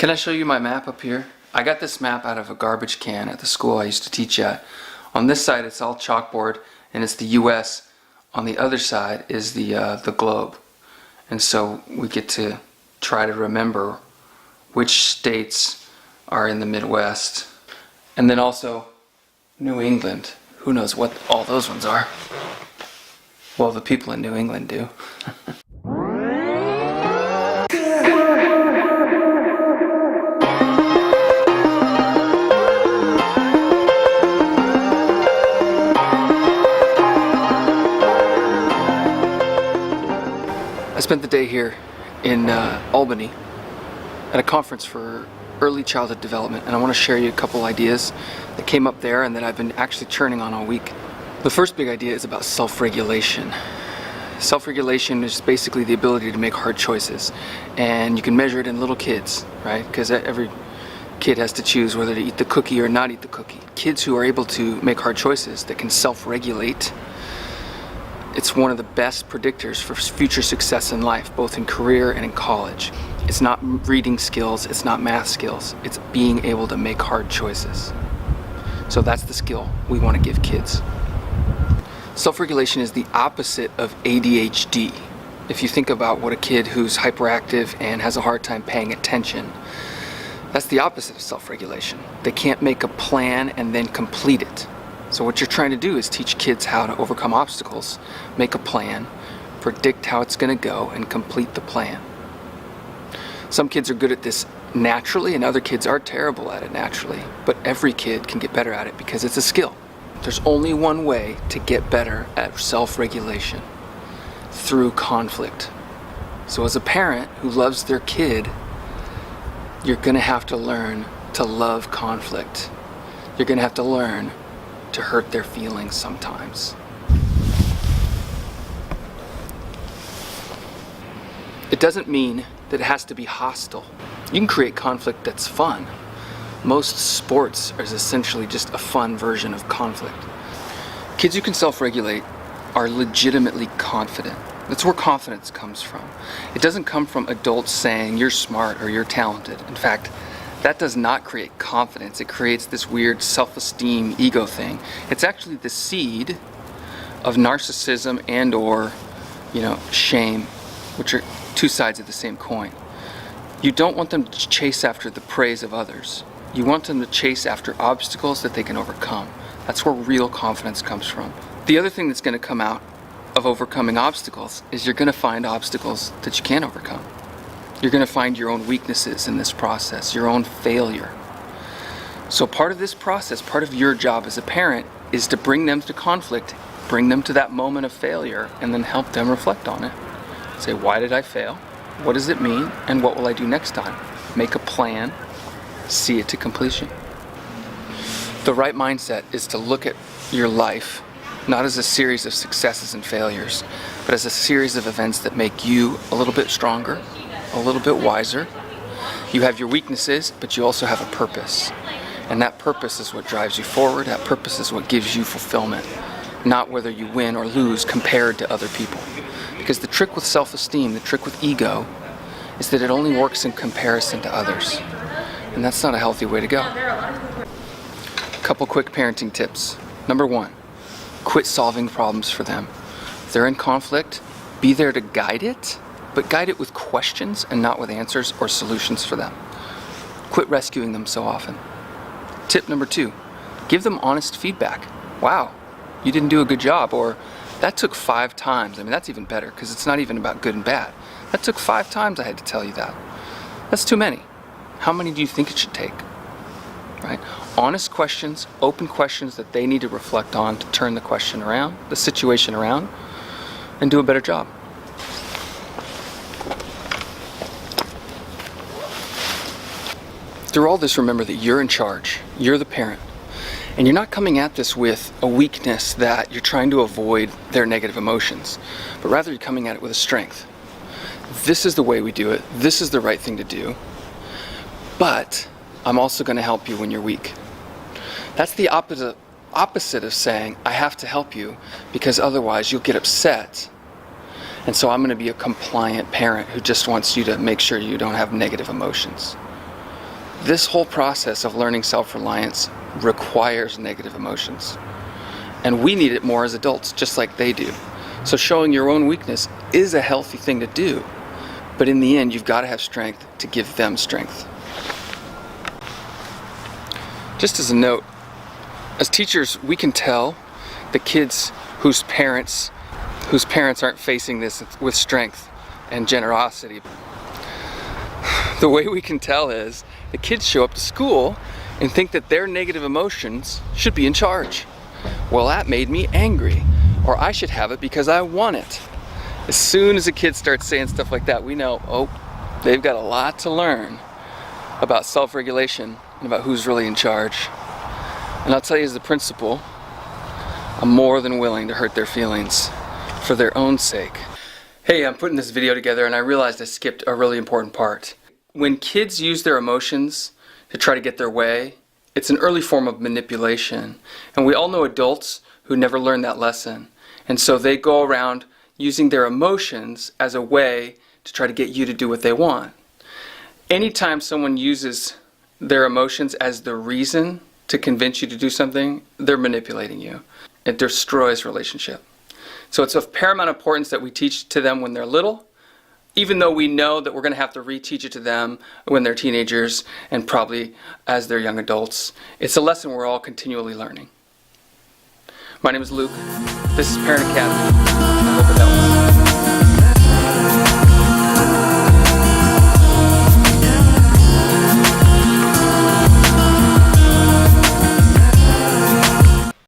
Can I show you my map up here? I got this map out of a garbage can at the school I used to teach at. On this side it's all chalkboard and it's the US. On the other side is the globe. And so we get to try to remember which states are in the Midwest. And then also New England. Who knows what all those ones are? Well, the people in New England do. I spent the day here in Albany at a conference for early childhood development, and I want to share you a couple ideas that came up there and that I've been actually churning on all week. The first big idea is about self-regulation. Self-regulation is basically the ability to make hard choices, and you can measure it in little kids, right? Because every kid has to choose whether to eat the cookie or not eat the cookie. Kids who are able to make hard choices, that can self-regulate, it's one of the best predictors for future success in life, both in career and in college. It's not reading skills, it's not math skills, it's being able to make hard choices. So that's the skill we want to give kids. Self-regulation is the opposite of ADHD. If you think about what a kid who's hyperactive and has a hard time paying attention, that's the opposite of self-regulation. They can't make a plan and then complete it. So what you're trying to do is teach kids how to overcome obstacles, make a plan, predict how it's going to go, and complete the plan. Some kids are good at this naturally and other kids are terrible at it naturally, but every kid can get better at it because it's a skill. There's only one way to get better at self-regulation: through conflict. So as a parent who loves their kid, you're going to have to learn to love conflict. You're going to have to learn to hurt their feelings sometimes. It doesn't mean that it has to be hostile. You can create conflict that's fun. Most sports are essentially just a fun version of conflict. Kids who can self-regulate are legitimately confident. That's where confidence comes from. It doesn't come from adults saying you're smart or you're talented. In fact, that does not create confidence. It creates this weird self-esteem ego thing. It's actually the seed of narcissism and or, shame, which are two sides of the same coin. You don't want them to chase after the praise of others. You want them to chase after obstacles that they can overcome. That's where real confidence comes from. The other thing that's going to come out of overcoming obstacles is you're going to find obstacles that you can't overcome. You're going to find your own weaknesses in this process, your own failure. So part of this process, part of your job as a parent, is to bring them to conflict, bring them to that moment of failure, and then help them reflect on it. Say, why did I fail? What does it mean? And what will I do next time? Make a plan, see it to completion. The right mindset is to look at your life not as a series of successes and failures, but as a series of events that make you a little bit stronger, a little bit wiser. You have your weaknesses, but you also have a purpose. And that purpose is what drives you forward. That purpose is what gives you fulfillment, not whether you win or lose compared to other people. Because the trick with self-esteem, the trick with ego, is that it only works in comparison to others. And that's not a healthy way to go. A couple quick parenting tips. Number one, quit solving problems for them. If they're in conflict, be there to guide it, but guide it with questions and not with answers or solutions for them. Quit rescuing them so often. Tip number two, give them honest feedback. Wow, you didn't do a good job, or that took 5 times. That's even better because it's not even about good and bad. That took 5 times I had to tell you that. That's too many. How many do you think it should take? Right? Honest questions, open questions that they need to reflect on to turn the question around, the situation around, and do a better job. Through all this, remember that you're in charge. You're the parent. And you're not coming at this with a weakness that you're trying to avoid their negative emotions, but rather you're coming at it with a strength. This is the way we do it. This is the right thing to do. But I'm also going to help you when you're weak. That's the opposite of saying, I have to help you because otherwise you'll get upset. And so I'm going to be a compliant parent who just wants you to make sure you don't have negative emotions. This whole process of learning self-reliance requires negative emotions. And we need it more as adults, just like they do. So showing your own weakness is a healthy thing to do. But in the end, you've got to have strength to give them strength. Just as a note, as teachers, we can tell the kids whose parents aren't facing this with strength and generosity. The way we can tell is the kids show up to school and think that their negative emotions should be in charge. Well, that made me angry, or I should have it because I want it. As soon as a kid starts saying stuff like that, we know, oh, they've got a lot to learn about self-regulation and about who's really in charge. And I'll tell you as the principal, I'm more than willing to hurt their feelings for their own sake. Hey, I'm putting this video together and I realized I skipped a really important part. When kids use their emotions to try to get their way, it's an early form of manipulation. And we all know adults who never learn that lesson. And so they go around using their emotions as a way to try to get you to do what they want. Anytime someone uses their emotions as the reason to convince you to do something, they're manipulating you. It destroys relationship. So it's of paramount importance that we teach to them when they're little, even though we know that we're going to have to reteach it to them when they're teenagers and probably as they're young adults. It's a lesson we're all continually learning. My name is Luke. This is Parent Academy. I hope it helps.